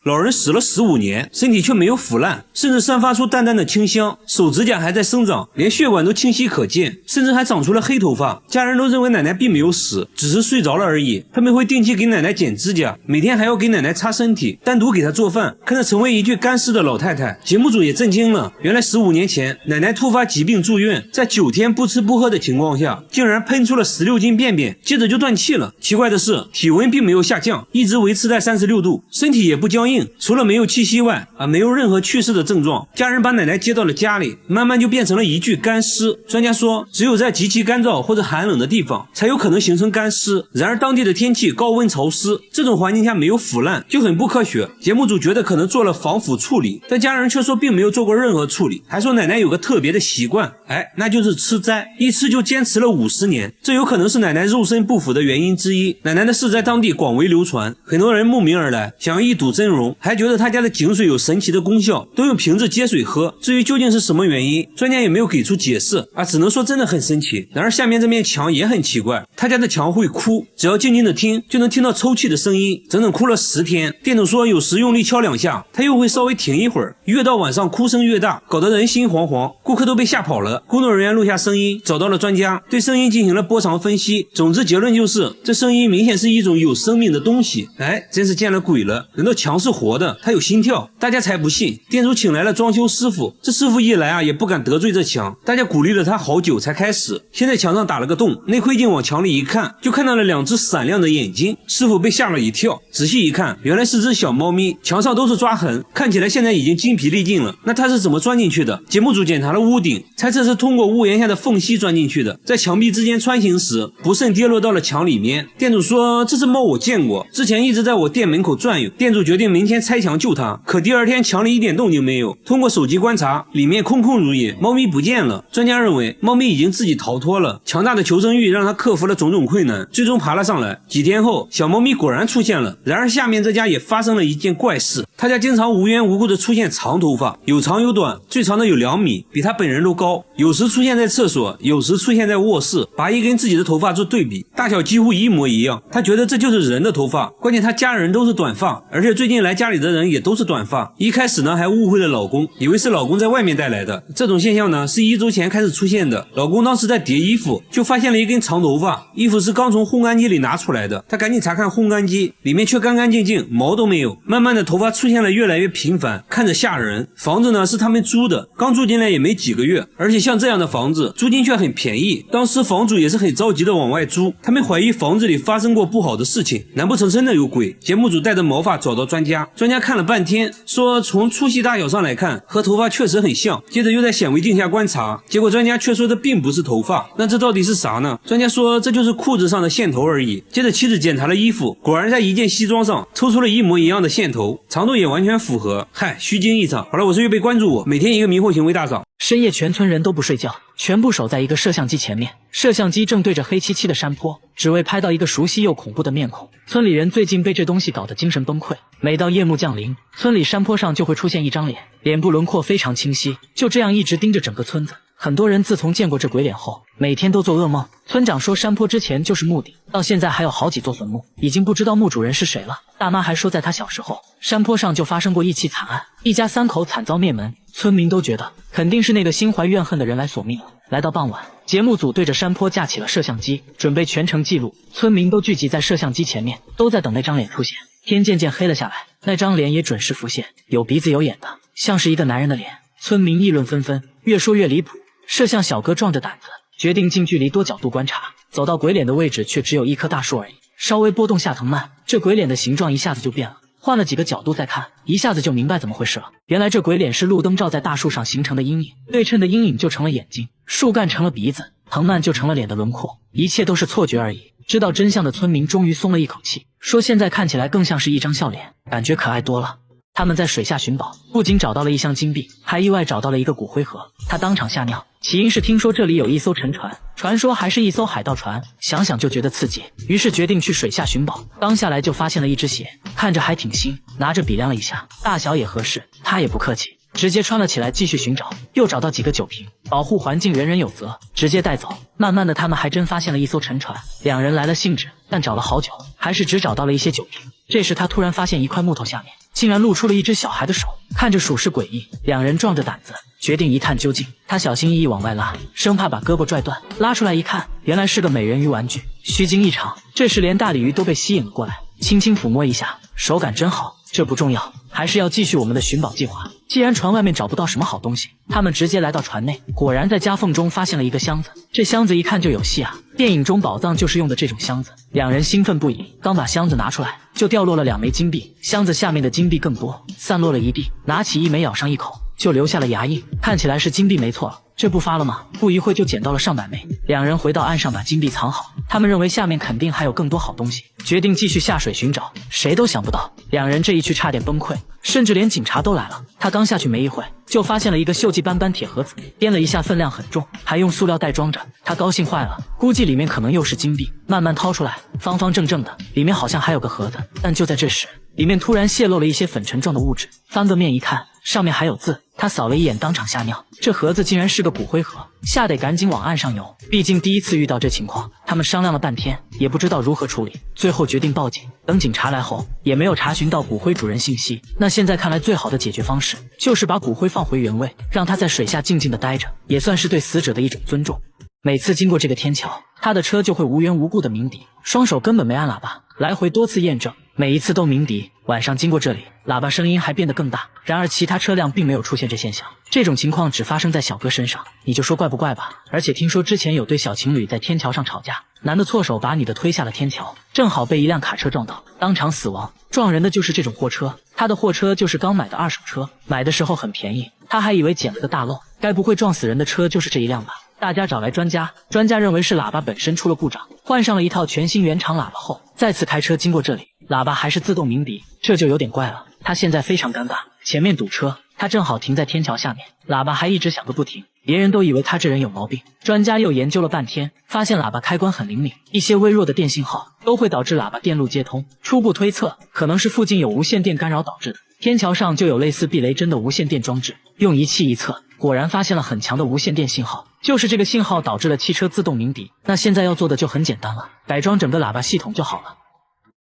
老人死了15年，身体却没有腐烂，甚至散发出淡淡的清香，手指甲还在生长，连血管都清晰可见，甚至还长出了黑头发。家人都认为奶奶并没有死，只是睡着了而已。他们会定期给奶奶剪指甲，每天还要给奶奶擦身体，单独给她做饭。看着成为一具干尸的老太太，节目组也震惊了。原来15年前，奶奶突发疾病住院，在9天不吃不喝的情况下，竟然喷出了16斤便便，接着就断气了。奇怪的是，体温并没有下降，一直维持在36度，身体也不僵硬，除了没有气息外，没有任何去世的症状。家人把奶奶接到了家里，慢慢就变成了一具干尸。专家说，只有在极其干燥或者寒冷的地方，才有可能形成干尸。然而当地的天气高温潮湿，这种环境下没有腐烂，就很不科学。节目组觉得可能做了防腐处理，但家人却说并没有做过任何处理，还说奶奶有个特别的习惯，那就是吃斋，一吃就坚持了50年，这有可能是奶奶肉身不腐的原因之一。奶奶的事在当地广为流传，很多人慕名而来，想要一睹真容，还觉得他家的井水有神奇的功效，都用瓶子接水喝。至于究竟是什么原因，专家也没有给出解释只能说真的很神奇。然而下面这面墙也很奇怪，他家的墙会哭，只要静静的听，就能听到抽泣的声音，整整哭了10天。店主说有时用力敲2下，他又会稍微停一会儿，越到晚上哭声越大，搞得人心惶惶，顾客都被吓跑了。工作人员录下声音，找到了专家，对声音进行了波长分析，总之结论就是这声音明显是一种有生命的东西。真是见了鬼了，难道墙是活的，它有心跳？大家才不信。店主请来了装修师傅，这师傅一来也不敢得罪这墙，大家鼓励了他好久才开始。现在墙上打了个洞，内窥镜往墙里一看，就看到了2只闪亮的眼睛，师傅被吓了一跳，仔细一看，原来是只小猫咪，墙上都是抓痕，看起来现在已经精疲力尽了。那它是怎么钻进去的？节目组检查了屋顶，猜测是通过屋檐下的缝隙钻进去的，在墙壁之间穿行时不慎跌落到了墙里面。店主说这只猫我见过，之前一直在我店门口转悠。店主决定明天拆墙救它，可第2天墙里一点动静没有，通过手机观察，里面空空如也，猫咪不见了。专家认为猫咪已经自己逃脱了，强大的求生欲让它克服了种种困难，最终爬了上来。几天后，小猫咪果然出现了。然而下面这家也发生了一件怪事，他家经常无缘无故的出现长头发，有长有短，最长的有2米，比他本人都高，有时出现在厕所，有时出现在卧室，拔一跟自己的头发做对比，大小几乎一模一样。他觉得这就是人的头发，关键他家人都是短发，而且最近来家里的人也都是短发。一开始呢还误会了老公，以为是老公在外面带来的。这种现象呢是1周前开始出现的，老公当时在叠衣服，就发现了一根长头发，衣服是刚从烘干机里拿出来的，他赶紧查看烘干机，里面却干干净净，毛都没有。慢慢的头发出现了越来越频繁，看着吓人。房子呢是他们租的，刚住进来也没几个月，而且像这样的房子租金却很便宜，当时房主也是很着急的往外租，他们怀疑房子里发生过不好的事情，难不成真的有鬼？节目组带着毛发找到专家，专家看了半天，说从粗细大小上来看和头发确实很像，接着又在显微镜下观察，结果专家却说这并不是头发，那这到底是啥呢？专家说这就是裤子上的线头而已。接着妻子检查了衣服，果然在一件西装上抽出了一模一样的线头，长度也完全符合。虚惊一场。好了，我是预备关注我，每天一个迷惑行为大赏。深夜全村人都不睡觉，全部守在一个摄像机前面，摄像机正对着黑漆漆的山坡，只为拍到一个熟悉又恐怖的面孔。村里人最近被这东西搞得精神崩溃，每到夜幕降临，村里山坡上就会出现一张脸，脸部轮廓非常清晰，就这样一直盯着整个村子。很多人自从见过这鬼脸后，每天都做噩梦。村长说山坡之前就是墓地，到现在还有好几座坟墓，已经不知道墓主人是谁了。大妈还说在她小时候，山坡上就发生过一起惨案，一家3口惨遭灭门，村民都觉得肯定是那个心怀怨恨的人来索命了。来到傍晚，节目组对着山坡架起了摄像机，准备全程记录。村民都聚集在摄像机前面，都在等那张脸出现。天渐渐黑了下来，那张脸也准时浮现，有鼻子有眼的，像是一个男人的脸。村民议论纷纷，越说越离谱。摄像小哥壮着胆子，决定近距离多角度观察。走到鬼脸的位置，却只有一棵大树而已，稍微波动下藤蔓，这鬼脸的形状一下子就变了。换了几个角度再看，一下子就明白怎么回事了。原来这鬼脸是路灯照在大树上形成的阴影，对称的阴影就成了眼睛，树干成了鼻子，藤蔓就成了脸的轮廓，一切都是错觉而已。知道真相的村民终于松了一口气，说现在看起来更像是一张笑脸，感觉可爱多了。他们在水下寻宝，不仅找到了一箱金币，还意外找到了一个骨灰盒。他当场吓尿，起因是听说这里有一艘沉船，传说还是一艘海盗船，想想就觉得刺激，于是决定去水下寻宝。刚下来就发现了一只鞋，看着还挺新，拿着比量了一下，大小也合适，他也不客气，直接穿了起来继续寻找。又找到几个酒瓶，保护环境人人有责，直接带走。慢慢的他们还真发现了一艘沉船，两人来了兴致，但找了好久还是只找到了一些酒瓶。这时他突然发现一块木头下面竟然露出了一只小孩的手，看着属实诡异。两人壮着胆子决定一探究竟。他小心翼翼往外拉，生怕把胳膊拽断。拉出来一看，原来是个美人鱼玩具，虚惊一场。这时连大鲤鱼都被吸引了过来，轻轻抚摸一下，手感真好。这不重要，还是要继续我们的寻宝计划。既然船外面找不到什么好东西，他们直接来到船内，果然在夹缝中发现了一个箱子。这箱子一看就有戏啊，电影中宝藏就是用的这种箱子。两人兴奋不已，刚把箱子拿出来，就掉落了2枚金币，箱子下面的金币更多，散落了一地。拿起1枚咬上一口，就留下了牙印，看起来是金币没错了。这不发了吗？不一会就捡到了上百枚。两人回到岸上把金币藏好，他们认为下面肯定还有更多好东西，决定继续下水寻找。谁都想不到，两人这一去差点崩溃，甚至连警察都来了。他刚下去没一会，就发现了一个锈迹斑斑铁盒子，掂了一下分量很重，还用塑料袋装着。他高兴坏了，估计里面可能又是金币。慢慢掏出来，方方正正的，里面好像还有个盒子。但就在这时，里面突然泄露了一些粉尘状的物质，翻个面一看，上面还有字。他扫了一眼，当场吓尿，这盒子竟然是个骨灰盒，吓得赶紧往岸上游。毕竟第一次遇到这情况，他们商量了半天，也不知道如何处理，最后决定报警。等警察来后，也没有查询到骨灰主人信息。那现在看来，最好的解决方式就是把骨灰放回原位，让他在水下静静的待着，也算是对死者的一种尊重。每次经过这个天桥，他的车就会无缘无故的鸣笛，双手根本没按喇叭，来回多次验证，每一次都鸣笛。晚上经过这里，喇叭声音还变得更大。然而其他车辆并没有出现这现象，这种情况只发生在小哥身上，你就说怪不怪吧。而且听说之前有对小情侣在天桥上吵架，男的错手把女的推下了天桥，正好被一辆卡车撞到，当场死亡。撞人的就是这种货车，他的货车就是刚买的二手车，买的时候很便宜，他还以为捡了个大漏，该不会撞死人的车就是这一辆吧。大家找来专家，专家认为是喇叭本身出了故障，换上了一套全新原厂喇叭后，再次开车经过这里，喇叭还是自动鸣笛，这就有点怪了。他现在非常尴尬，前面堵车，他正好停在天桥下面，喇叭还一直响个不停，别人都以为他这人有毛病。专家又研究了半天，发现喇叭开关很灵敏，一些微弱的电信号都会导致喇叭电路接通，初步推测可能是附近有无线电干扰导致的。天桥上就有类似避雷针的无线电装置，用仪器一测，果然发现了很强的无线电信号，就是这个信号导致了汽车自动鸣笛。那现在要做的就很简单了，改装整个喇叭系统就好了。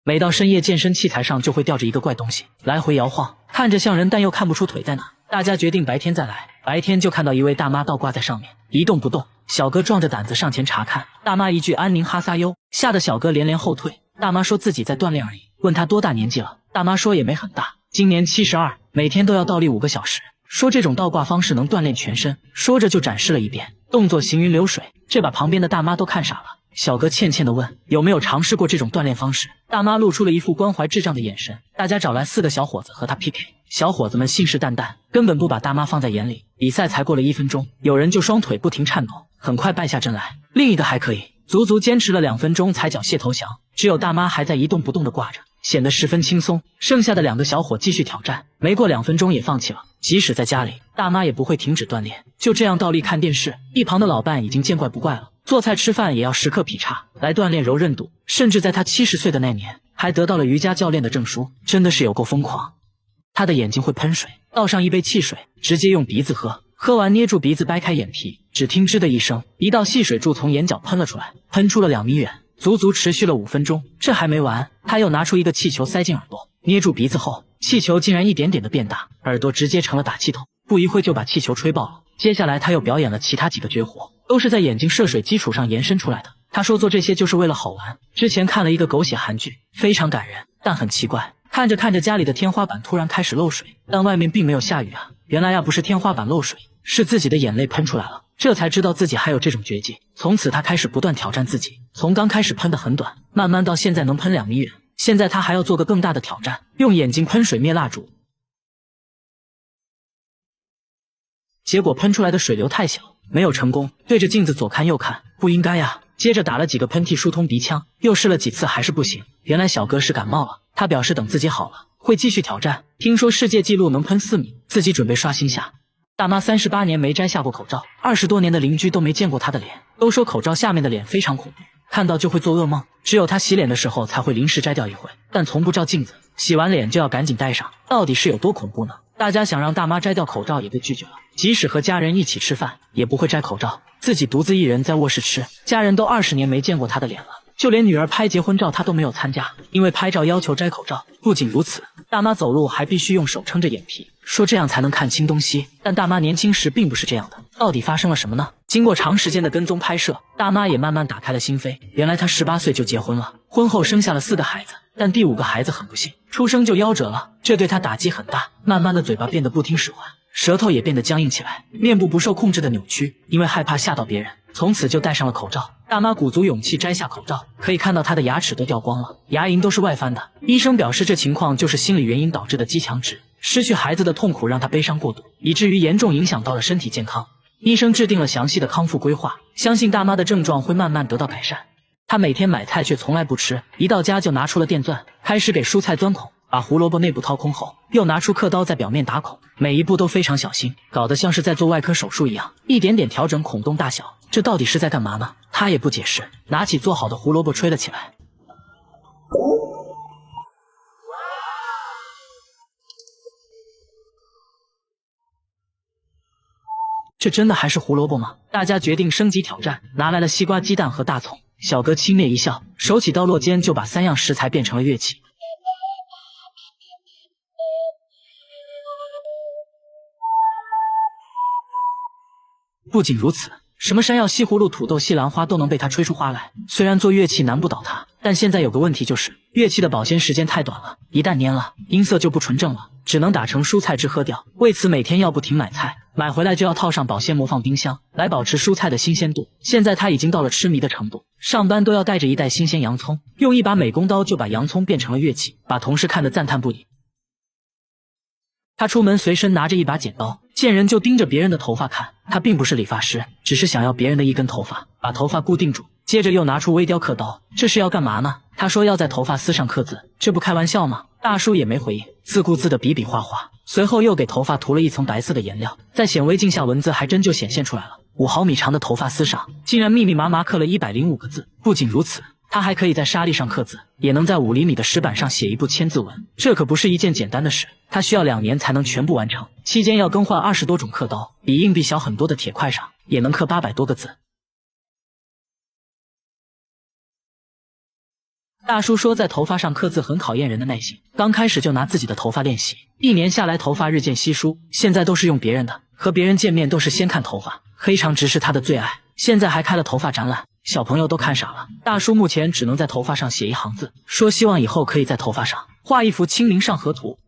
每到深夜，健身器材上就会吊着一个怪东西，来回摇晃，看着像人，但又看不出腿在哪。大家决定白天再来，白天就看到一位大妈倒挂在上面，一动不动。小哥壮着胆子上前查看，大妈一句安宁哈撒哟，吓得小哥连连后退。大妈说自己在锻炼而已，问他多大年纪了，大妈说也没很大，今年72，每天都要倒立5个小时，说这种倒挂方式能锻炼全身。说着就展示了一遍，动作行云流水，这把旁边的大妈都看傻了。小哥歉歉地问有没有尝试过这种锻炼方式，大妈露出了一副关怀智障的眼神。大家找来4个小伙子和他 PK， 小伙子们信誓旦旦，根本不把大妈放在眼里。比赛才过了1分钟，有人就双腿不停颤抖，很快败下阵来，另一个还可以，足足坚持了2分钟才缴械投降。只有大妈还在一动不动地挂着，显得十分轻松。剩下的2个小伙继续挑战，没过2分钟也放弃了。即使在家里，大妈也不会停止锻炼，就这样倒立看电视。一旁的老伴已经见怪不怪了，做菜吃饭也要时刻劈叉来锻炼柔韧度，甚至在他70岁的那年还得到了瑜伽教练的证书，真的是有够疯狂。他的眼睛会喷水，倒上一杯汽水，直接用鼻子喝，喝完捏住鼻子掰开眼皮，只听吱的一声，一道细水柱从眼角喷了出来，喷出了2米远，足足持续了5分钟。这还没完，他又拿出一个气球塞进耳朵，捏住鼻子后，气球竟然一点点的变大，耳朵直接成了打气筒，不一会就把气球吹爆了。接下来他又表演了其他几个绝活，都是在眼睛射水基础上延伸出来的。他说做这些就是为了好玩。之前看了一个狗血韩剧，非常感人，但很奇怪，看着看着家里的天花板突然开始漏水，但外面并没有下雨啊。原来不是天花板漏水，是自己的眼泪喷出来了。这才知道自己还有这种绝技。从此他开始不断挑战自己，从刚开始喷得很短，慢慢到现在能喷2米远。现在他还要做个更大的挑战，用眼睛喷水灭蜡烛。结果喷出来的水流太小，没有成功，对着镜子左看右看，不应该呀。接着打了几个喷嚏疏通鼻腔，又试了几次还是不行。原来小哥是感冒了，他表示等自己好了会继续挑战。听说世界纪录能喷4米，自己准备刷新下。大妈38年没摘下过口罩，20多年的邻居都没见过她的脸，都说口罩下面的脸非常恐怖，看到就会做噩梦。只有她洗脸的时候才会临时摘掉一回，但从不照镜子，洗完脸就要赶紧戴上，到底是有多恐怖呢？大家想让大妈摘掉口罩也被拒绝了，即使和家人一起吃饭也不会摘口罩，自己独自一人在卧室吃，家人都20年没见过她的脸了，就连女儿拍结婚照她都没有参加，因为拍照要求摘口罩。不仅如此，大妈走路还必须用手撑着眼皮，说这样才能看清东西。但大妈年轻时并不是这样的，到底发生了什么呢？经过长时间的跟踪拍摄，大妈也慢慢打开了心扉。原来她18岁就结婚了，婚后生下了4个孩子，但第5个孩子很不幸，出生就夭折了，这对她打击很大。慢慢的，嘴巴变得不听使唤，舌头也变得僵硬起来，面部不受控制的扭曲，因为害怕吓到别人，从此就戴上了口罩。大妈鼓足勇气摘下口罩，可以看到她的牙齿都掉光了，牙龈都是外翻的。医生表示这情况就是心理原因导致的肌强直，失去孩子的痛苦让她悲伤过度，以至于严重影响到了身体健康。医生制定了详细的康复规划，相信大妈的症状会慢慢得到改善。她每天买菜却从来不吃，一到家就拿出了电钻，开始给蔬菜钻孔，把胡萝卜内部掏空后，又拿出刻刀在表面打孔，每一步都非常小心，搞得像是在做外科手术一样，一点点调整孔洞大小。这到底是在干嘛呢？他也不解释，拿起做好的胡萝卜吹了起来。这真的还是胡萝卜吗？大家决定升级挑战，拿来了西瓜、鸡蛋和大葱。小哥轻蔑一笑，手起刀落间就把3样食材变成了乐器。不仅如此，什么山药、西葫芦、土豆、西兰花都能被他吹出花来。虽然做乐器难不倒他，但现在有个问题，就是乐器的保鲜时间太短了，一旦蔫了，音色就不纯正了，只能打成蔬菜汁喝掉。为此每天要不停买菜，买回来就要套上保鲜膜放冰箱，来保持蔬菜的新鲜度。现在他已经到了痴迷的程度，上班都要带着一袋新鲜洋葱，用一把美工刀就把洋葱变成了乐器，把同事看得赞叹不已。他出门随身拿着一把剪刀，见人就盯着别人的头发看。他并不是理发师，只是想要别人的一根头发，把头发固定住。接着又拿出微雕刻刀，这是要干嘛呢？他说要在头发丝上刻字，这不开玩笑吗？大叔也没回应，自顾自的比比划划。随后又给头发涂了一层白色的颜料，在显微镜下文字还真就显现出来了。5毫米长的头发丝上竟然密密麻麻刻了105个字。不仅如此，他还可以在沙砾上刻字，也能在5厘米的石板上写一部千字文，这可不是一件简单的事。他需要2年才能全部完成，期间要更换20多种刻刀，比硬币小很多的铁块上也能刻800多个字。大叔说在头发上刻字很考验人的耐心，刚开始就拿自己的头发练习，1年下来头发日渐稀疏，现在都是用别人的，和别人见面都是先看头发，黑长直是他的最爱。现在还开了头发展览，小朋友都看傻了。大叔目前只能在头发上写1行字，说希望以后可以在头发上画一幅清明上河图。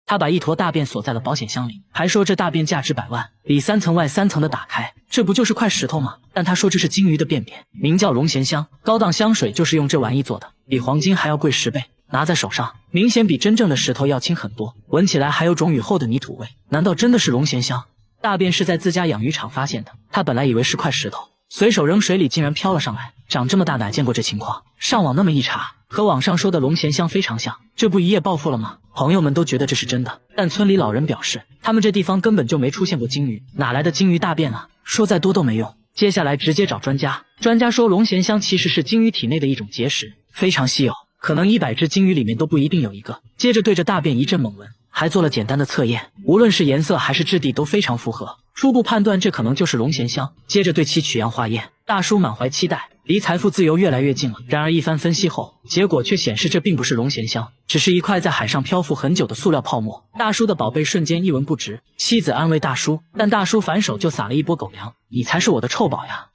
他把一坨大便锁在了保险箱里，还说这大便价值100万，里3层外3层的打开，这不就是块石头吗？但他说这是金鱼的便便，名叫龙涎香，高档香水就是用这玩意做的，比黄金还要贵10倍。拿在手上，明显比真正的石头要轻很多，闻起来还有种雨后的泥土味。难道真的是龙涎香？大便是在自家养鱼场发现的，他本来以为是块石头，随手扔水里竟然飘了上来，长这么大哪见过这情况？上网那么一查，和网上说的龙涎香非常像，这不一夜暴富了吗？朋友们都觉得这是真的，但村里老人表示，他们这地方根本就没出现过金鱼，哪来的金鱼大便啊？说再多都没用。接下来直接找专家，专家说龙涎香其实是金鱼体内的一种结石，非常稀有，可能100只金鱼里面都不一定有一个。接着对着大便一阵猛闻，还做了简单的测验，无论是颜色还是质地都非常符合，初步判断这可能就是龙涎香。接着对其取样化验，大叔满怀期待，离财富自由越来越近了。然而一番分析后，结果却显示这并不是龙涎香，只是一块在海上漂浮很久的塑料泡沫。大叔的宝贝瞬间一文不值，妻子安慰大叔，但大叔反手就撒了一波狗粮，你才是我的臭宝呀。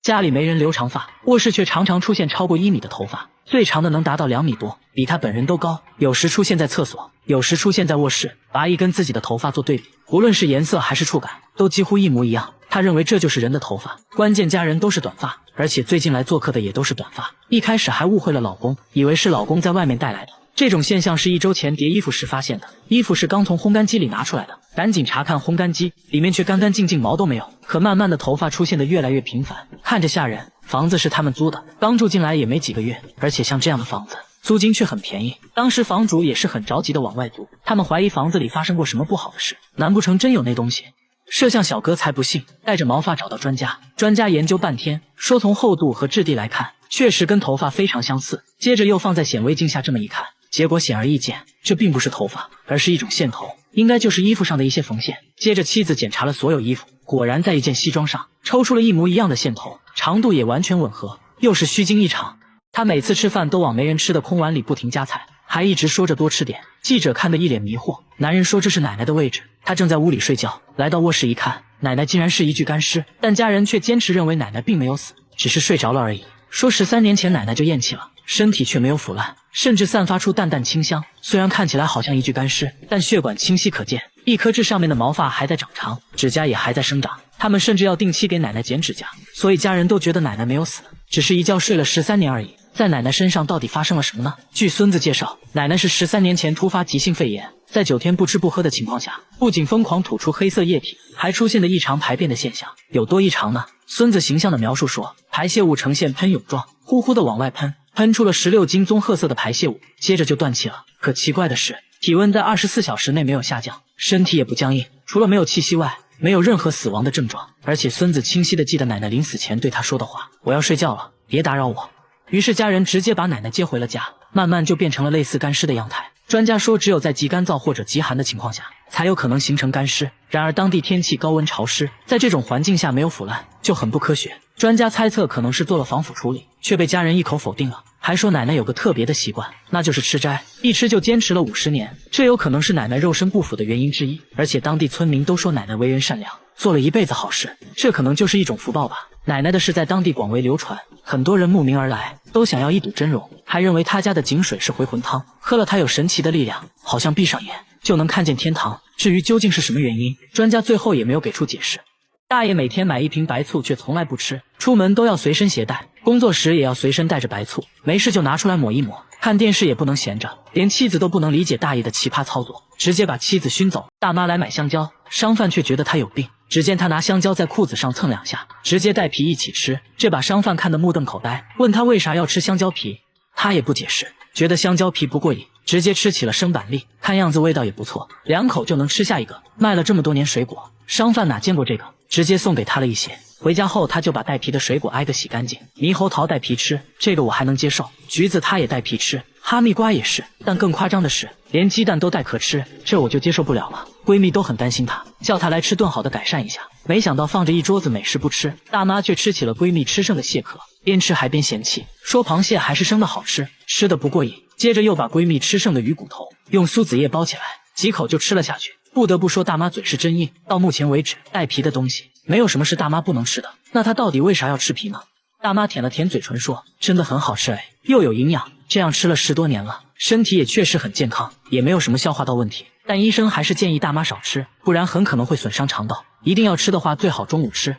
家里没人留长发，卧室却常常出现超过1米的头发，最长的能达到2米多，比他本人都高。有时出现在厕所，有时出现在卧室，拔一跟自己的头发做对比，无论是颜色还是触感，都几乎一模一样。他认为这就是人的头发，关键家人都是短发，而且最近来做客的也都是短发。一开始还误会了老公，以为是老公在外面带来的。这种现象是1周前叠衣服时发现的，衣服是刚从烘干机里拿出来的，赶紧查看烘干机，里面却干干净净，毛都没有。可慢慢的头发出现的越来越频繁，看着吓人。房子是他们租的，刚住进来也没几个月，而且像这样的房子租金却很便宜。当时房主也是很着急的往外租，他们怀疑房子里发生过什么不好的事，难不成真有那东西？摄像小哥才不信，带着毛发找到专家，专家研究半天，说从厚度和质地来看，确实跟头发非常相似。接着又放在显微镜下这么一看，结果显而易见，这并不是头发，而是一种线头。应该就是衣服上的一些缝线。接着妻子检查了所有衣服，果然在一件西装上抽出了一模一样的线头，长度也完全吻合，又是虚惊一场。他每次吃饭都往没人吃的空碗里不停夹菜，还一直说着多吃点。记者看得一脸迷惑，男人说这是奶奶的位置，他正在屋里睡觉。来到卧室一看，奶奶竟然是一具干尸，但家人却坚持认为奶奶并没有死，只是睡着了而已。说13年前奶奶就咽气了，身体却没有腐烂，甚至散发出淡淡清香。虽然看起来好像一具干尸，但血管清晰可见，一颗痣上面的毛发还在长长，指甲也还在生长。他们甚至要定期给奶奶剪指甲，所以家人都觉得奶奶没有死，只是一觉睡了13年而已。在奶奶身上到底发生了什么呢？据孙子介绍，奶奶是13年前突发急性肺炎，在9天不吃不喝的情况下，不仅疯狂吐出黑色液体，还出现了异常排便的现象。有多异常呢？孙子形象的描述说，排泄物呈现喷涌状，呼呼的往外喷，喷出了16斤棕褐色的排泄物，接着就断气了。可奇怪的是，体温在24小时内没有下降，身体也不僵硬，除了没有气息外，没有任何死亡的症状。而且孙子清晰地记得奶奶临死前对他说的话：我要睡觉了，别打扰我。于是家人直接把奶奶接回了家，慢慢就变成了类似干尸的样态。专家说，只有在极干燥或者极寒的情况下，才有可能形成干尸。然而当地天气高温潮湿，在这种环境下没有腐烂，就很不科学。专家猜测可能是做了防腐处理，却被家人一口否定了，还说奶奶有个特别的习惯，那就是吃斋，一吃就坚持了50年，这有可能是奶奶肉身不腐的原因之一。而且当地村民都说奶奶为人善良，做了一辈子好事，这可能就是一种福报吧。奶奶的事在当地广为流传，很多人慕名而来，都想要一睹真容，还认为她家的井水是回魂汤，喝了它有神奇的力量，好像闭上眼就能看见天堂。至于究竟是什么原因，专家最后也没有给出解释。大爷每天买一瓶白醋，却从来不吃，出门都要随身携带，工作时也要随身带着白醋，没事就拿出来抹一抹，看电视也不能闲着。连妻子都不能理解大爷的奇葩操作，直接把妻子熏走。大妈来买香蕉，商贩却觉得他有病，只见他拿香蕉在裤子上蹭2下，直接带皮一起吃，这把商贩看得目瞪口呆，问他为啥要吃香蕉皮，他也不解释，觉得香蕉皮不过瘾，直接吃起了生板栗，看样子味道也不错，2口就能吃下一个。卖了这么多年水果，商贩哪见过这个，直接送给他了一些。回家后他就把带皮的水果挨个洗干净，猕猴桃带皮吃，这个我还能接受，橘子他也带皮吃，哈密瓜也是，但更夸张的是连鸡蛋都带壳吃，这我就接受不了了。闺蜜都很担心她，叫她来吃顿好的改善一下，没想到放着一桌子美食不吃，大妈却吃起了闺蜜吃剩的蟹壳，边吃还边嫌弃，说螃蟹还是生的好吃，吃的不过瘾。接着又把闺蜜吃剩的鱼骨头用苏子叶包起来，几口就吃了下去。不得不说大妈嘴是真硬，到目前为止带皮的东西没有什么是大妈不能吃的，那她到底为啥要吃皮呢？大妈舔了舔嘴唇说，真的很好吃哎，又有营养，这样吃了10多年了，身体也确实很健康，也没有什么消化道问题，但医生还是建议大妈少吃，不然很可能会损伤肠道，一定要吃的话最好中午吃。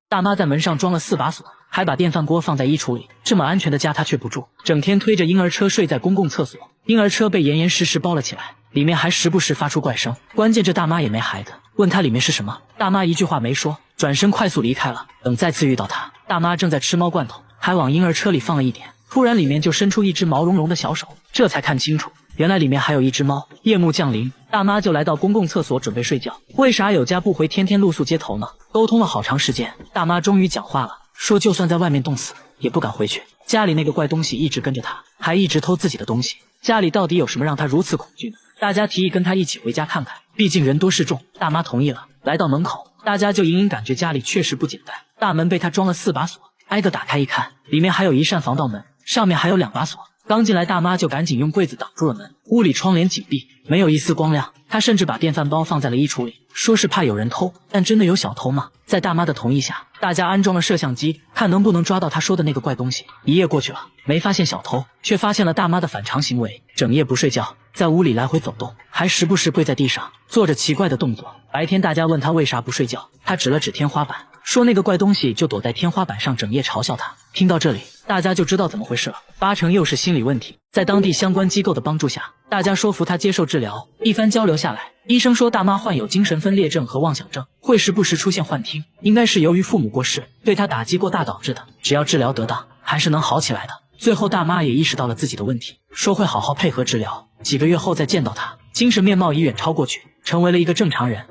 大妈在门上装了4把锁，还把电饭锅放在衣橱里，这么安全的家她却不住，整天推着婴儿车睡在公共厕所，婴儿车被严严实实包了起来，里面还时不时发出怪声。关键这大妈也没孩子，问她里面是什么，大妈一句话没说，转身快速离开了。等再次遇到她，大妈正在吃猫罐头，还往婴儿车里放了一点，突然里面就伸出一只毛茸茸的小手，这才看清楚，原来里面还有一只猫。夜幕降临，大妈就来到公共厕所准备睡觉。为啥有家不回，天天露宿街头呢？沟通了好长时间，大妈终于讲话了，说就算在外面冻死也不敢回去，家里那个怪东西一直跟着她，还一直偷自己的东西，家里到底有什么让她如此恐惧呢？大家提议跟她一起回家看看，毕竟人多势众。大妈同意了。来到门口，大家就隐隐感觉家里确实不简单。大门被她装了4把锁，挨个打开一看，里面还有一扇防盗门，上面还有2把锁。刚进来，大妈就赶紧用柜子挡住了门，屋里窗帘紧闭，没有一丝光亮。她甚至把电饭煲放在了衣橱里，说是怕有人偷，但真的有小偷吗？在大妈的同意下，大家安装了摄像机，看能不能抓到她说的那个怪东西。一夜过去了，没发现小偷，却发现了大妈的反常行为，整夜不睡觉，在屋里来回走动，还时不时跪在地上做着奇怪的动作。白天大家问她为啥不睡觉，她指了指天花板，说那个怪东西就躲在天花板上，整夜嘲笑她。听到这里，大家就知道怎么回事了，8成又是心理问题。在当地相关机构的帮助下，大家说服她接受治疗。一番交流下来，医生说大妈患有精神分裂症和妄想症，会时不时出现幻听，应该是由于父母过世对她打击过大导致的，只要治疗得当，还是能好起来的。最后大妈也意识到了自己的问题，说会好好配合治疗，几个月后再见到她，精神面貌已远超过去，成为了一个正常人。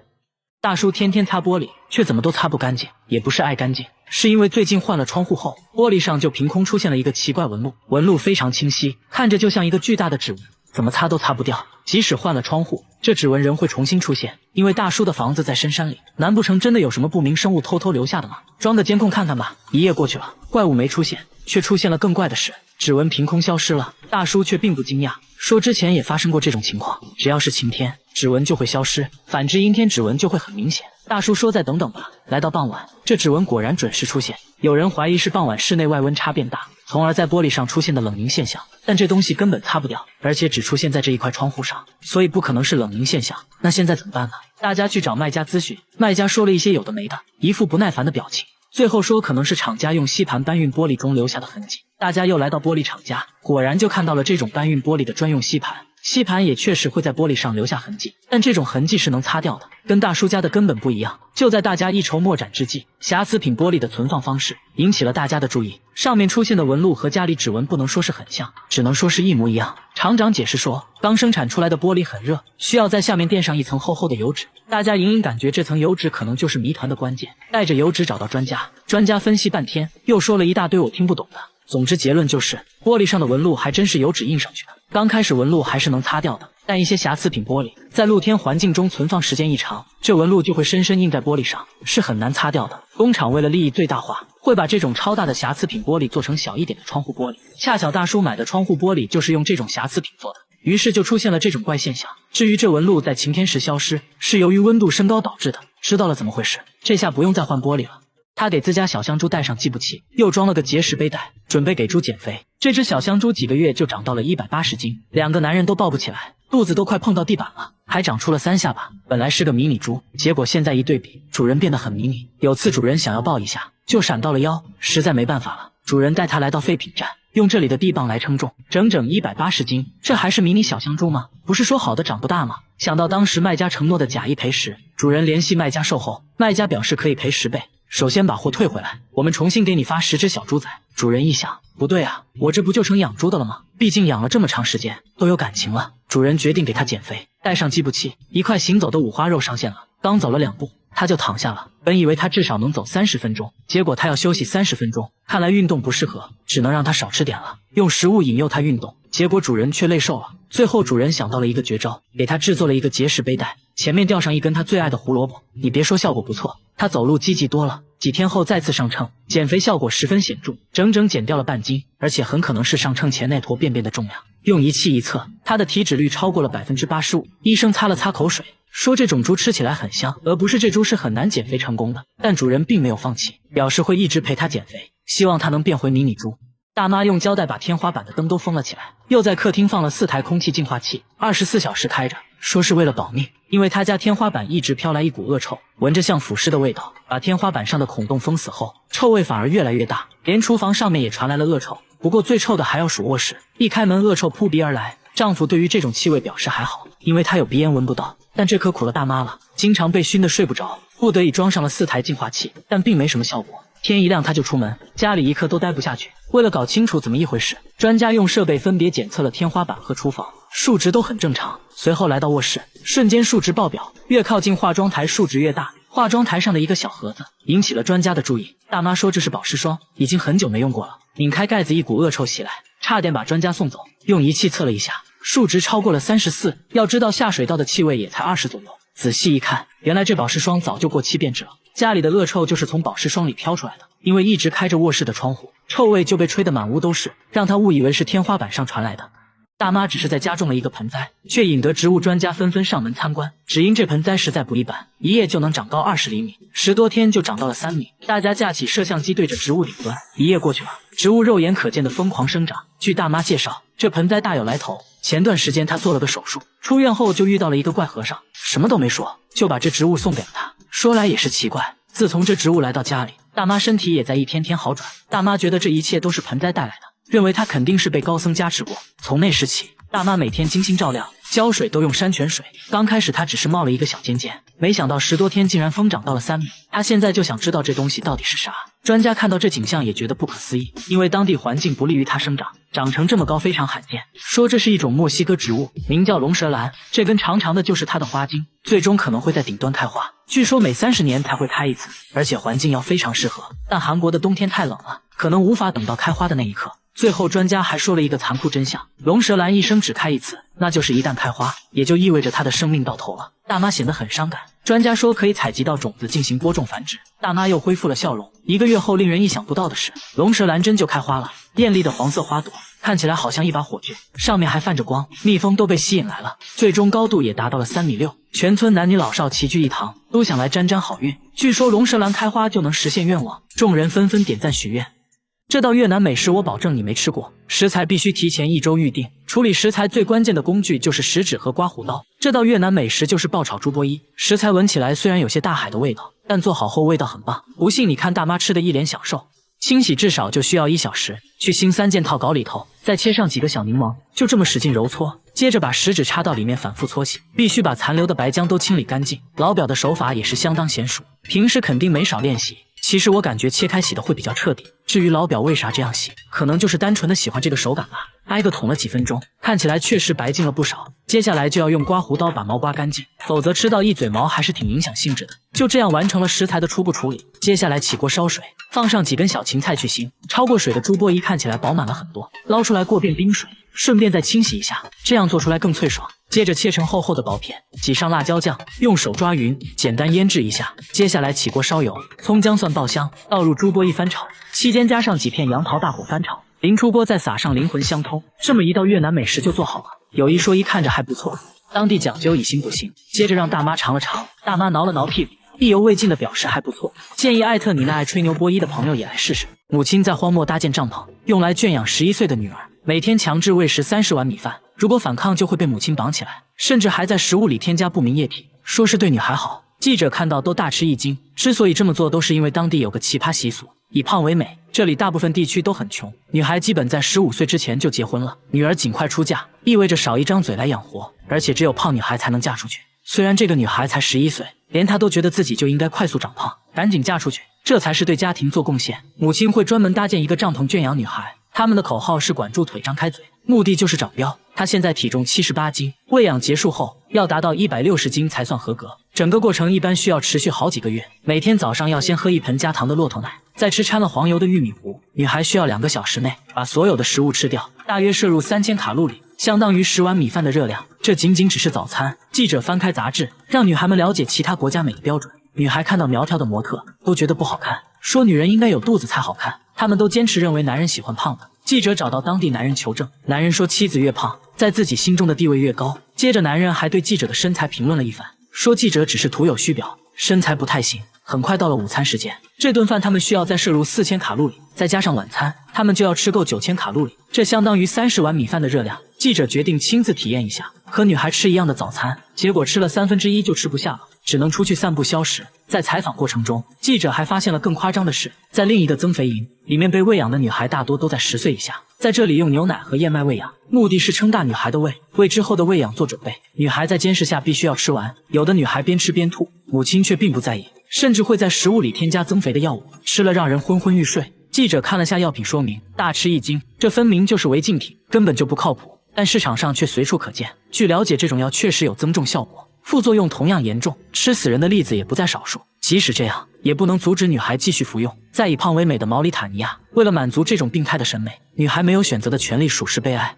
大叔天天擦玻璃，却怎么都擦不干净，也不是爱干净，是因为最近换了窗户后，玻璃上就凭空出现了一个奇怪纹路，纹路非常清晰，看着就像一个巨大的指纹。怎么擦都擦不掉。即使换了窗户，这指纹仍会重新出现。因为大叔的房子在深山里，难不成真的有什么不明生物偷偷留下的吗？装个监控看看吧。一夜过去了，怪物没出现，却出现了更怪的事，指纹凭空消失了。大叔却并不惊讶，说之前也发生过这种情况，只要是晴天，指纹就会消失，反之阴天指纹就会很明显。大叔说再等等吧。来到傍晚，这指纹果然准时出现。有人怀疑是傍晚室内外温差变大，从而在玻璃上出现的冷凝现象，但这东西根本擦不掉，而且只出现在这一块窗户上，所以不可能是冷凝现象。那现在怎么办呢？大家去找卖家咨询，卖家说了一些有的没的，一副不耐烦的表情，最后说可能是厂家用吸盘搬运玻璃中留下的痕迹。大家又来到玻璃厂家，果然就看到了这种搬运玻璃的专用吸盘，吸盘也确实会在玻璃上留下痕迹，但这种痕迹是能擦掉的，跟大叔家的根本不一样。就在大家一筹莫展之际，瑕疵品玻璃的存放方式引起了大家的注意，上面出现的纹路和家里指纹不能说是很像，只能说是一模一样。厂长解释说，刚生产出来的玻璃很热，需要在下面垫上一层厚厚的油纸，大家隐隐感觉这层油纸可能就是谜团的关键。带着油纸找到专家，专家分析半天，又说了一大堆我听不懂的。总之结论就是玻璃上的纹路还真是油纸印上去的。刚开始纹路还是能擦掉的，但一些瑕疵品玻璃在露天环境中存放时间一长，这纹路就会深深印在玻璃上，是很难擦掉的。工厂为了利益最大化，会把这种超大的瑕疵品玻璃做成小一点的窗户玻璃。恰巧大叔买的窗户玻璃就是用这种瑕疵品做的，于是就出现了这种怪现象。至于这纹路在晴天时消失，是由于温度升高导致的。知道了怎么回事，这下不用再换玻璃了。他给自家小香猪带上计步器，又装了个结实背带，准备给猪减肥。这只小香猪几个月就长到了180斤，两个男人都抱不起来，肚子都快碰到地板了，还长出了3下巴。本来是个迷你猪，结果现在一对比，主人变得很迷你。有次主人想要抱一下，就闪到了腰，实在没办法了，主人带他来到废品站，用这里的地磅来称重，整整180斤。这还是迷你小香猪吗？不是说好的长不大吗？想到当时卖家承诺的假一赔10，主人联系卖家售后，卖家表示可以赔10倍。首先把货退回来，我们重新给你发10只小猪仔。主人一想，不对啊，我这不就成养猪的了吗？毕竟养了这么长时间，都有感情了。主人决定给他减肥，带上计步器，一块行走的五花肉上线了。刚走了2步，他就躺下了。本以为他至少能走30分钟，结果他要休息30分钟。看来运动不适合，只能让他少吃点了，用食物引诱他运动。结果主人却累瘦了。最后主人想到了一个绝招，给他制作了一个结实背带，前面吊上一根他最爱的胡萝卜。你别说，效果不错，他走路积极多了。几天后再次上称，减肥效果十分显著，整整减掉了半斤，而且很可能是上称前那坨便便的重量。用仪器一测，他的体脂率超过了85%。医生擦了擦口水，说这种猪吃起来很香，而不是这猪是很难减肥成功的。但主人并没有放弃，表示会一直陪他减肥，希望他能变回迷你猪。大妈用胶带把天花板的灯都封了起来，又在客厅放了4台空气净化器，24小时开着，说是为了保命。因为他家天花板一直飘来一股恶臭，闻着像腐尸的味道，把天花板上的孔洞封死后，臭味反而越来越大，连厨房上面也传来了恶臭。不过最臭的还要数卧室，一开门恶臭扑鼻而来。丈夫对于这种气味表示还好，因为他有鼻炎闻不到，但这可苦了大妈了，经常被熏得睡不着，不得已装上了4台净化器，但并没什么效果。天一亮他就出门，家里一刻都待不下去。为了搞清楚怎么一回事，专家用设备分别检测了天花板和厨房，数值都很正常。随后来到卧室，瞬间数值爆表，越靠近化妆台数值越大。化妆台上的一个小盒子引起了专家的注意，大妈说这是保湿霜，已经很久没用过了。拧开盖子，一股恶臭袭来，差点把专家送走。用仪器测了一下，数值超过了34，要知道下水道的气味也才20左右。仔细一看，原来这保湿霜早就过期变质了，家里的恶臭就是从保湿霜里飘出来的。因为一直开着卧室的窗户，臭味就被吹得满屋都是，让他误以为是天花板上传来的。大妈只是在家种了一个盆栽，却引得植物专家纷纷上门参观。只因这盆栽实在不一般，一夜就能长高20厘米，10多天就长到了3米。大家架起摄像机对着植物顶端，一夜过去了，植物肉眼可见的疯狂生长。据大妈介绍，这盆栽大有来头。前段时间她做了个手术，出院后就遇到了一个怪和尚，什么都没说，就把这植物送给了她。说来也是奇怪，自从这植物来到家里，大妈身体也在一天天好转。大妈觉得这一切都是盆栽带来的，认为她肯定是被高僧加持过。从那时起，大妈每天精心照料，浇水都用山泉水。刚开始她只是冒了一个小尖尖，没想到10多天竟然疯长到了3米。她现在就想知道这东西到底是啥。专家看到这景象也觉得不可思议，因为当地环境不利于它生长，长成这么高非常罕见。说这是一种墨西哥植物，名叫龙舌兰，这根长长的就是它的花茎，最终可能会在顶端开花。据说每30年才会开一次，而且环境要非常适合。但韩国的冬天太冷了，可能无法等到开花的那一刻。最后专家还说了一个残酷真相：龙舌兰一生只开一次，那就是一旦开花，也就意味着它的生命到头了。大妈显得很伤感。专家说可以采集到种子进行播种繁殖。大妈又恢复了笑容。1个月后，令人意想不到的是，龙舌兰真就开花了。艳丽的黄色花朵看起来好像一把火炬，上面还泛着光，蜜蜂都被吸引来了。最终高度也达到了3.6米，全村男女老少齐聚一堂，都想来沾沾好运。据说龙舌兰开花就能实现愿望，众人纷纷点赞许愿。这道越南美食我保证你没吃过，食材必须提前1周预定。处理食材最关键的工具就是食指和刮胡刀。这道越南美食就是爆炒猪波伊，食材闻起来虽然有些大海的味道，但做好后味道很棒。不信你看大妈吃的一脸享受。清洗至少就需要1小时，去腥3件套稿里头，再切上几个小柠檬，就这么使劲揉搓，接着把食指插到里面反复搓洗，必须把残留的白浆都清理干净。老表的手法也是相当娴熟，平时肯定没少练习。其实我感觉切开洗的会比较彻底，至于老表为啥这样洗，可能就是单纯的喜欢这个手感吧。挨个捅了几分钟，看起来确实白净了不少。接下来就要用刮胡刀把毛刮干净，否则吃到一嘴毛还是挺影响兴致的。就这样完成了食材的初步处理。接下来起锅烧水，放上几根小芹菜去腥。焯过水的猪波伊看起来饱满了很多，捞出来过遍冰水，顺便再清洗一下，这样做出来更脆爽。接着切成厚厚的薄片，挤上辣椒酱，用手抓匀，简单腌制一下。接下来起锅烧油，葱姜蒜爆香，倒入猪波伊翻炒，期间加上几片杨桃，大火翻炒。临出锅再撒上灵魂香葱，这么一道越南美食就做好了。有一说一，看着还不错，当地讲究以形补形。接着让大妈尝了尝，大妈挠了挠屁股，意犹未尽的表示还不错，建议艾特你那爱吹牛波伊的朋友也来试试。母亲在荒漠搭建帐篷，用来圈养11岁的女儿，每天强制喂食30碗米饭，如果反抗就会被母亲绑起来，甚至还在食物里添加不明液体，说是对女孩好。记者看到都大吃一惊，之所以这么做，都是因为当地有个奇葩习俗，以胖为美。这里大部分地区都很穷，女孩基本在15岁之前就结婚了，女儿尽快出嫁，意味着少一张嘴来养活，而且只有胖女孩才能嫁出去。虽然这个女孩才11岁，连她都觉得自己就应该快速长胖，赶紧嫁出去，这才是对家庭做贡献。母亲会专门搭建一个帐篷圈养女孩，他们的口号是管住腿张开嘴，目的就是长膘。她现在体重78斤，喂养结束后要达到160斤才算合格。整个过程一般需要持续好几个月，每天早上要先喝1盆加糖的骆驼奶，再吃掺了黄油的玉米糊。女孩需要2个小时内把所有的食物吃掉，大约摄入3000卡路里，相当于10碗米饭的热量。这仅仅只是早餐。记者翻开杂志，让女孩们了解其他国家美的标准。女孩看到苗条的模特都觉得不好看，说女人应该有肚子才好看，她们都坚持认为男人喜欢胖的。记者找到当地男人求证，男人说妻子越胖，在自己心中的地位越高。接着男人还对记者的身材评论了一番，说记者只是徒有虚表，身材不太行。很快到了午餐时间，这顿饭他们需要再摄入4000卡路里，再加上晚餐，他们就要吃够9000卡路里，这相当于30碗米饭的热量。记者决定亲自体验一下，和女孩吃一样的早餐，结果吃了1/3就吃不下了，只能出去散步消食。在采访过程中，记者还发现了更夸张的事，在另一个增肥营里面，被喂养的女孩大多都在10岁以下，在这里用牛奶和燕麦喂养，目的是撑大女孩的胃，为之后的喂养做准备。女孩在监视下必须要吃完，有的女孩边吃边吐，母亲却并不在意，甚至会在食物里添加增肥的药物，吃了让人昏昏欲睡。记者看了下药品说明，大吃一惊，这分明就是违禁品，根本就不靠谱，但市场上却随处可见。据了解，这种药确实有增重效果，副作用同样严重，吃死人的例子也不在少数。即使这样，也不能阻止女孩继续服用。在以胖为美的毛里塔尼亚，为了满足这种病态的审美，女孩没有选择的权利属实悲哀。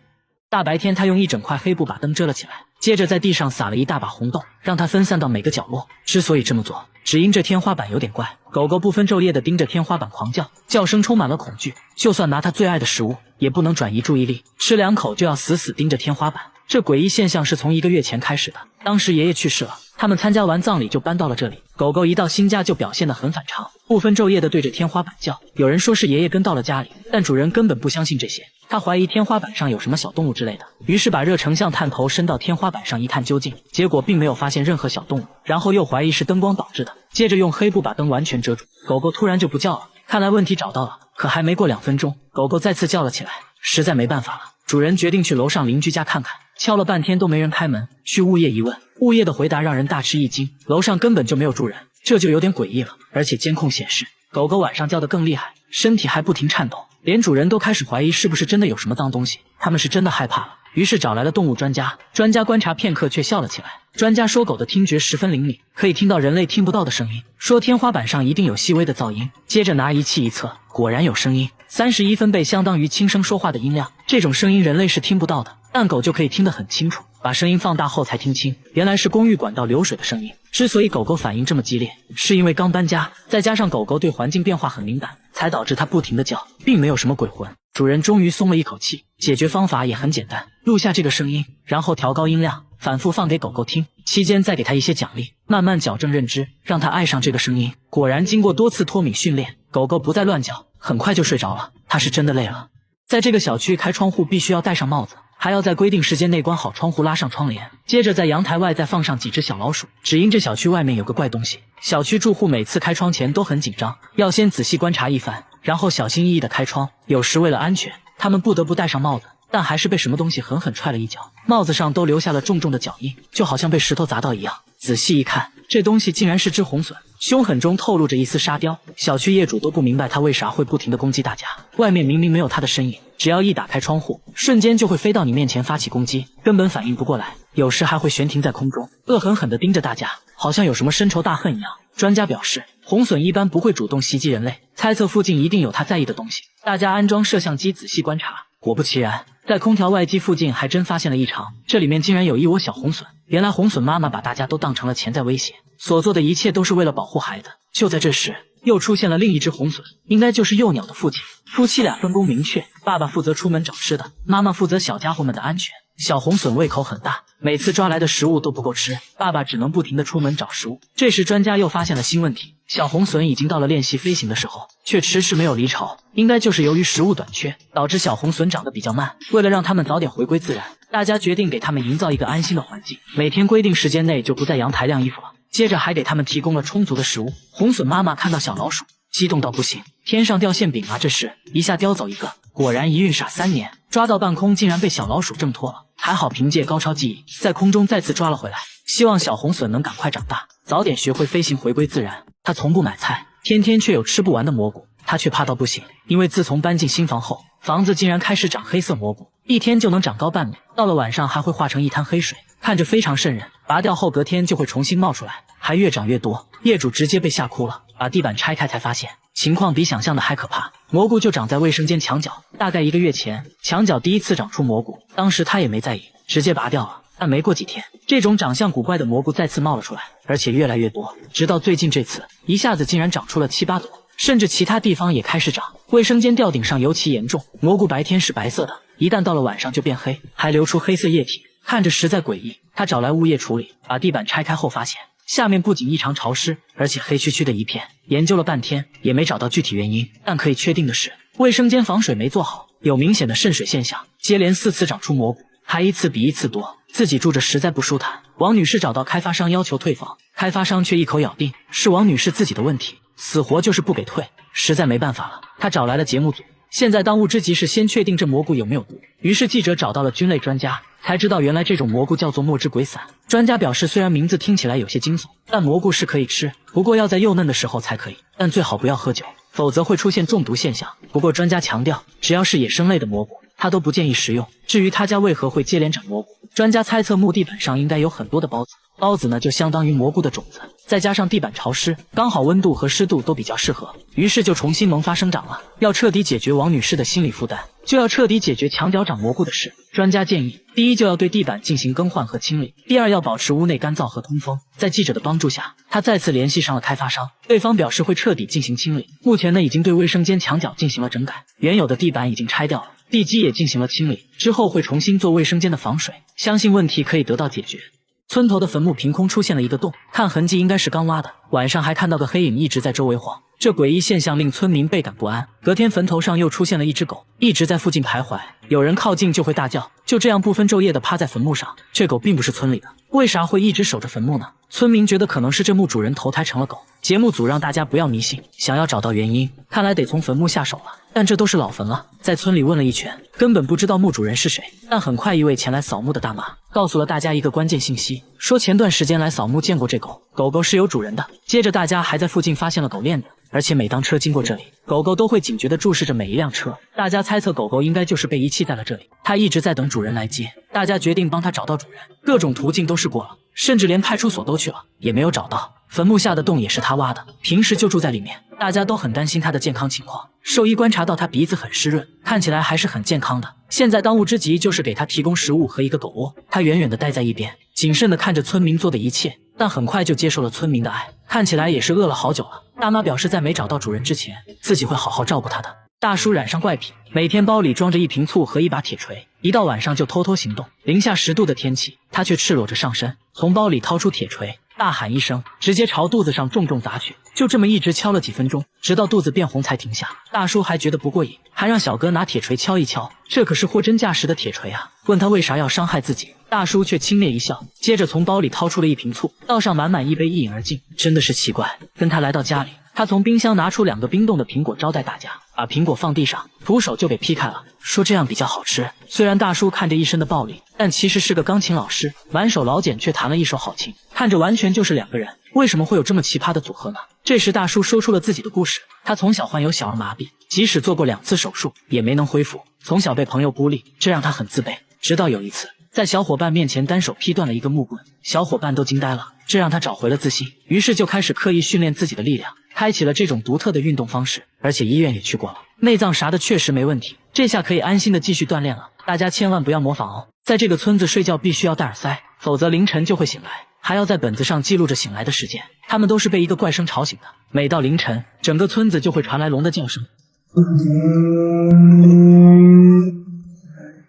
大白天，他用一整块黑布把灯遮了起来，接着在地上撒了一大把红豆，让它分散到每个角落。之所以这么做，只因这天花板有点怪，狗狗不分昼夜地盯着天花板狂叫，叫声充满了恐惧。就算拿它最爱的食物，也不能转移注意力，吃2口就要死死盯着天花板。这诡异现象是从1个月前开始的，当时爷爷去世了，他们参加完葬礼就搬到了这里。狗狗一到新家就表现得很反常，不分昼夜地对着天花板叫。有人说是爷爷跟到了家里，但主人根本不相信这些，他怀疑天花板上有什么小动物之类的，于是把热成像探头伸到天花板上一探究竟，结果并没有发现任何小动物，然后又怀疑是灯光导致的，接着用黑布把灯完全遮住。狗狗突然就不叫了，看来问题找到了。可还没过2分钟，狗狗再次叫了起来，实在没办法了，主人决定去楼上邻居家看看。敲了半天都没人开门，去物业一问，物业的回答让人大吃一惊，楼上根本就没有住人，这就有点诡异了。而且监控显示，狗狗晚上叫得更厉害，身体还不停颤抖，连主人都开始怀疑是不是真的有什么脏东西。他们是真的害怕了，于是找来了动物专家。专家观察片刻，却笑了起来。专家说，狗的听觉十分灵敏，可以听到人类听不到的声音，说天花板上一定有细微的噪音。接着拿仪器一测，果然有声音，31分贝相当于轻声说话的音量。这种声音人类是听不到的，但狗就可以听得很清楚。把声音放大后才听清，原来是公寓管道流水的声音。之所以狗狗反应这么激烈，是因为刚搬家，再加上狗狗对环境变化很敏感，才导致它不停地叫，并没有什么鬼魂。主人终于松了一口气，解决方法也很简单，录下这个声音，然后调高音量，反复放给狗狗听，期间再给它一些奖励，慢慢矫正认知，让它爱上这个声音。果然经过多次脱敏训练，狗狗不再乱叫，很快就睡着了。它是真的累了。在这个小区开窗户必须要戴上帽子，还要在规定时间内关好窗户，拉上窗帘，接着在阳台外再放上几只小老鼠。只因这小区外面有个怪东西，小区住户每次开窗前都很紧张，要先仔细观察一番，然后小心翼翼地开窗。有时为了安全，他们不得不戴上帽子，但还是被什么东西狠狠踹了一脚，帽子上都留下了重重的脚印，就好像被石头砸到一样。仔细一看，这东西竟然是只红隼，凶狠中透露着一丝沙雕。小区业主都不明白它为啥会不停地攻击大家，外面明明没有它的身影，只要一打开窗户，瞬间就会飞到你面前发起攻击，根本反应不过来，有时还会悬停在空中，恶狠狠地盯着大家，好像有什么深仇大恨一样。专家表示，红隼一般不会主动袭击人类，猜测附近一定有它在意的东西。大家安装摄像机仔细观察，果不其然，在空调外机附近还真发现了异常，这里面竟然有一窝小红隼。原来红隼妈妈把大家都当成了潜在威胁，所做的一切都是为了保护孩子。就在这时，又出现了另一只红隼，应该就是幼鸟的父亲。夫妻俩分工明确，爸爸负责出门找吃的，妈妈负责小家伙们的安全。小红隼胃口很大，每次抓来的食物都不够吃，爸爸只能不停地出门找食物。这时专家又发现了新问题，小红隼已经到了练习飞行的时候，却迟迟没有离巢，应该就是由于食物短缺，导致小红隼长得比较慢。为了让它们早点回归自然，大家决定给它们营造一个安心的环境，每天规定时间内就不在阳台晾衣服了，接着还给它们提供了充足的食物。红隼妈妈看到小老鼠，激动到不行，天上掉馅饼啊！这时一下叼走一个，果然一孕傻3年，抓到半空竟然被小老鼠挣脱了，还好凭借高超技艺在空中再次抓了回来。希望小红隼能赶快长大，早点学会飞行，回归自然。他从不买菜，天天却有吃不完的蘑菇，他却怕到不行，因为自从搬进新房后，房子竟然开始长黑色蘑菇，一天就能长高半米，到了晚上还会化成一滩黑水，看着非常瘆人。拔掉后隔天就会重新冒出来，还越长越多，业主直接被吓哭了。把地板拆开才发现，情况比想象的还可怕，蘑菇就长在卫生间墙角。大概1个月前，墙角第一次长出蘑菇，当时他也没在意，直接拔掉了。但没过几天，这种长相古怪的蘑菇再次冒了出来，而且越来越多，直到最近这次，一下子竟然长出了7、8朵，甚至其他地方也开始长。卫生间吊顶上尤其严重，蘑菇白天是白色的，一旦到了晚上就变黑，还流出黑色液体，看着实在诡异。他找来物业处理，把地板拆开后发现，下面不仅异常潮湿，而且黑黢黢的一片。研究了半天也没找到具体原因，但可以确定的是，卫生间防水没做好，有明显的渗水现象。接连4次长出蘑菇，还一次比一次多，自己住着实在不舒坦。王女士找到开发商要求退房，开发商却一口咬定是王女士自己的问题，死活就是不给退。实在没办法了，他找来了节目组。现在当务之急是先确定这蘑菇有没有毒。于是记者找到了菌类专家，才知道原来这种蘑菇叫做墨汁鬼伞。专家表示，虽然名字听起来有些惊悚，但蘑菇是可以吃，不过要在幼嫩的时候才可以，但最好不要喝酒，否则会出现中毒现象。不过专家强调，只要是野生类的蘑菇，他都不建议食用。至于他家为何会接连长蘑菇，专家猜测木地板上应该有很多的孢子，孢子呢就相当于蘑菇的种子，再加上地板潮湿，刚好温度和湿度都比较适合，于是就重新萌发生长了。要彻底解决王女士的心理负担，就要彻底解决墙角长蘑菇的事。专家建议，第一就要对地板进行更换和清理，第二要保持屋内干燥和通风。在记者的帮助下，他再次联系上了开发商，对方表示会彻底进行清理。目前呢已经对卫生间墙角进行了整改，原有的地板已经拆掉了，地基也进行了清理，之后会重新做卫生间的防水，相信问题可以得到解决。村头的坟墓凭空出现了一个洞，看痕迹应该是刚挖的。晚上还看到个黑影一直在周围晃，这诡异现象令村民倍感不安。隔天坟头上又出现了一只狗，一直在附近徘徊，有人靠近就会大叫，就这样不分昼夜的趴在坟墓上。这狗并不是村里的，为啥会一直守着坟墓呢？村民觉得可能是这墓主人投胎成了狗。节目组让大家不要迷信，想要找到原因，看来得从坟墓下手了。但这都是老坟了，在村里问了一圈，根本不知道墓主人是谁。但很快一位前来扫墓的大妈告诉了大家一个关键信息，说前段时间来扫墓见过这狗，狗狗是有主人的。接着大家还在附近发现了狗链子，而且每当车经过这里，狗狗都会警觉地注视着每一辆车。大家猜测狗狗应该就是被遗弃在了这里，它一直在等主人来接。大家决定帮它找到主人，各种途径都试过了，甚至连派出所都去了，也没有找到。坟墓下的洞也是他挖的，平时就住在里面，大家都很担心他的健康情况。兽医观察到他鼻子很湿润，看起来还是很健康的。现在当务之急就是给他提供食物和一个狗窝。他远远地待在一边，谨慎地看着村民做的一切，但很快就接受了村民的爱，看起来也是饿了好久了。大妈表示在没找到主人之前，自己会好好照顾他的。大叔染上怪癖，每天包里装着一瓶醋和一把铁锤，一到晚上就偷偷行动。零下10度的天气，他却赤裸着上身，从包里掏出铁锤，大喊一声，直接朝肚子上重重砸去。就这么一直敲了几分钟，直到肚子变红才停下。大叔还觉得不过瘾，还让小哥拿铁锤敲一敲，这可是货真价实的铁锤啊！问他为啥要伤害自己，大叔却轻蔑一笑，接着从包里掏出了一瓶醋，倒上满满一杯，一饮而尽。真的是奇怪。跟他来到家里，他从冰箱拿出2个冰冻的苹果招待大家，把苹果放地上，徒手就给劈开了，说这样比较好吃。虽然大叔看着一身的暴力，但其实是个钢琴老师，满手老茧却弹了一手好琴，看着完全就是2个人。为什么会有这么奇葩的组合呢？这时大叔说出了自己的故事，他从小患有小儿麻痹，即使做过2次手术也没能恢复，从小被朋友孤立，这让他很自卑。直到有一次在小伙伴面前单手劈断了一个木棍，小伙伴都惊呆了，这让他找回了自信，于是就开始刻意训练自己的力量，开启了这种独特的运动方式，而且医院也去过了，内脏啥的确实没问题，这下可以安心的继续锻炼了。大家千万不要模仿哦，在这个村子睡觉必须要戴耳塞，否则凌晨就会醒来，还要在本子上记录着醒来的时间。他们都是被一个怪声吵醒的，每到凌晨，整个村子就会传来龙的叫声，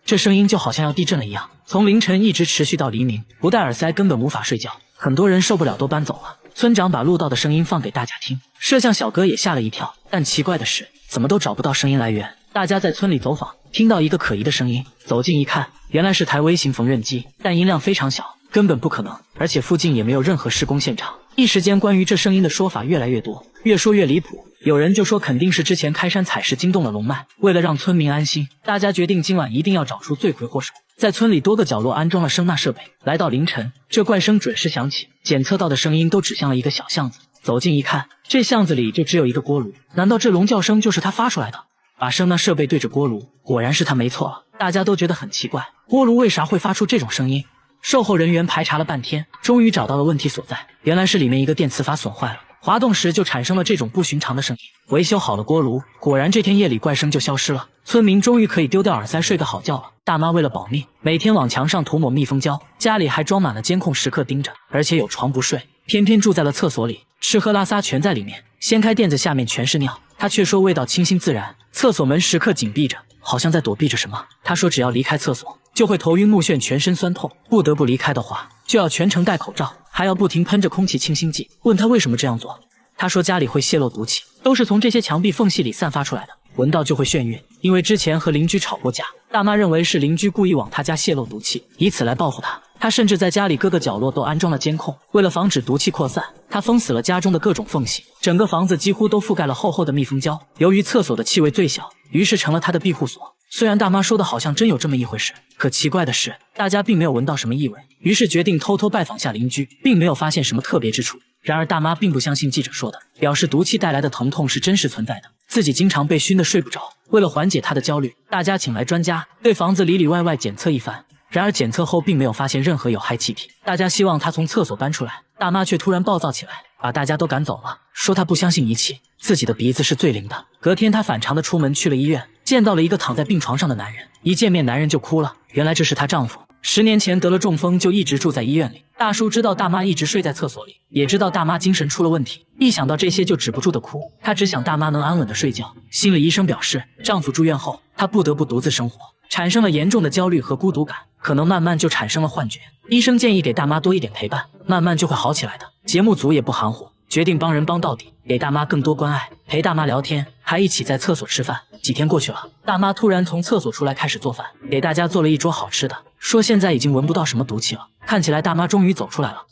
这声音就好像要地震了一样，从凌晨一直持续到黎明，不戴耳塞根本无法睡觉。很多人受不了都搬走了。村长把录到的声音放给大家听，摄像小哥也吓了一跳，但奇怪的是怎么都找不到声音来源。大家在村里走访，听到一个可疑的声音，走近一看，原来是台微型缝纫机，但音量非常小，根本不可能，而且附近也没有任何施工现场。一时间关于这声音的说法越来越多，越说越离谱。有人就说肯定是之前开山采石惊动了龙脉，为了让村民安心，大家决定今晚一定要找出罪魁祸首，在村里多个角落安装了声纳设备。来到凌晨，这怪声准时响起，检测到的声音都指向了一个小巷子。走近一看，这巷子里就只有一个锅炉，难道这龙叫声就是他发出来的？把声纳设备对着锅炉，果然是他没错了。大家都觉得很奇怪，锅炉为啥会发出这种声音？售后人员排查了半天，终于找到了问题所在，原来是里面一个电磁阀损坏了，滑动时就产生了这种不寻常的声音。维修好了锅炉，果然这天夜里怪声就消失了，村民终于可以丢掉耳塞睡个好觉了。大妈为了保命，每天往墙上涂抹密封胶，家里还装满了监控，时刻盯着，而且有床不睡，偏偏住在了厕所里，吃喝拉撒全在里面。掀开垫子，下面全是尿，他却说味道清新自然。厕所门时刻紧闭着，好像在躲避着什么。他说只要离开厕所就会头晕目眩，全身酸痛，不得不离开的话就要全程戴口罩，还要不停喷着空气清新剂。问他为什么这样做，他说家里会泄露毒气，都是从这些墙壁缝隙里散发出来的，闻到就会眩晕。因为之前和邻居吵过架，大妈认为是邻居故意往他家泄露毒气，以此来报复他。他甚至在家里各个角落都安装了监控，为了防止毒气扩散，他封死了家中的各种缝隙，整个房子几乎都覆盖了厚厚的密封胶。由于厕所的气味最小，于是成了他的庇护所。虽然大妈说的好像真有这么一回事，可奇怪的是大家并没有闻到什么异味，于是决定偷偷拜访下邻居，并没有发现什么特别之处。然而大妈并不相信记者说的，表示毒气带来的疼痛是真实存在的，自己经常被熏得睡不着。为了缓解她的焦虑，大家请来专家对房子里里外外检测一番，然而检测后并没有发现任何有害气体。大家希望她从厕所搬出来，大妈却突然暴躁起来，把大家都赶走了，说她不相信仪器，自己的鼻子是最灵的。隔天她反常的出门去了医院，见到了一个躺在病床上的男人，一见面男人就哭了，原来这是她丈夫，10年前得了中风，就一直住在医院里。大叔知道大妈一直睡在厕所里，也知道大妈精神出了问题，一想到这些就止不住的哭。他只想大妈能安稳的睡觉。心理医生表示，丈夫住院后，她不得不独自生活，产生了严重的焦虑和孤独感，可能慢慢就产生了幻觉。医生建议给大妈多一点陪伴，慢慢就会好起来的。节目组也不含糊，决定帮人帮到底，给大妈更多关爱，陪大妈聊天，还一起在厕所吃饭。几天过去了，大妈突然从厕所出来开始做饭，给大家做了一桌好吃的，说现在已经闻不到什么毒气了。看起来大妈终于走出来了。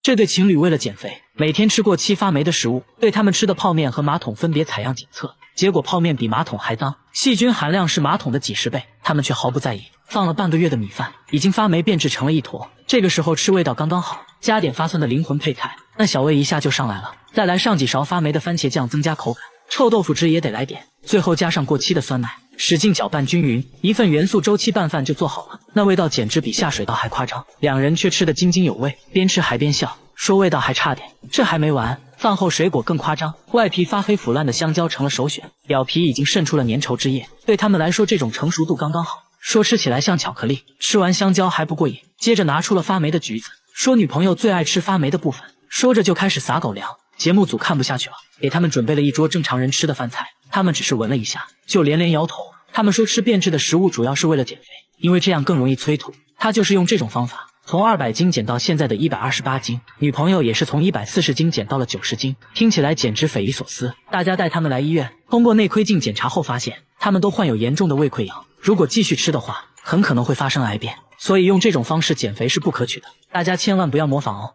这对情侣为了减肥，每天吃过7发霉的食物，对他们吃的泡面和马桶分别采样检测，结果泡面比马桶还脏，细菌含量是马桶的几10倍，他们却毫不在意。放了半个月的米饭已经发霉变质成了一坨，这个时候吃味道刚刚好，加点发酸的灵魂配菜，那小味一下就上来了。再来上几勺发霉的番茄酱，增加口感。臭豆腐汁也得来点，最后加上过期的酸奶，使劲搅拌均匀，一份元素周期拌饭就做好了。那味道简直比下水道还夸张，两人却吃得津津有味，边吃还边笑，说味道还差点。这还没完，饭后水果更夸张，外皮发黑腐烂的香蕉成了首选，表皮已经渗出了粘稠汁液，对他们来说这种成熟度刚刚好，说吃起来像巧克力。吃完香蕉还不过瘾，接着拿出了发霉的橘子，说女朋友最爱吃发霉的部分，说着就开始撒狗粮。节目组看不下去了，给他们准备了一桌正常人吃的饭菜，他们只是闻了一下就连连摇头。他们说吃变质的食物主要是为了减肥，因为这样更容易催吐。他就是用这种方法从200斤减到现在的128斤，女朋友也是从140斤减到了90斤，听起来简直匪夷所思。大家带他们来医院，通过内窥镜检查后发现，他们都患有严重的胃溃疡，如果继续吃的话，很可能会发生癌变，所以用这种方式减肥是不可取的，大家千万不要模仿哦。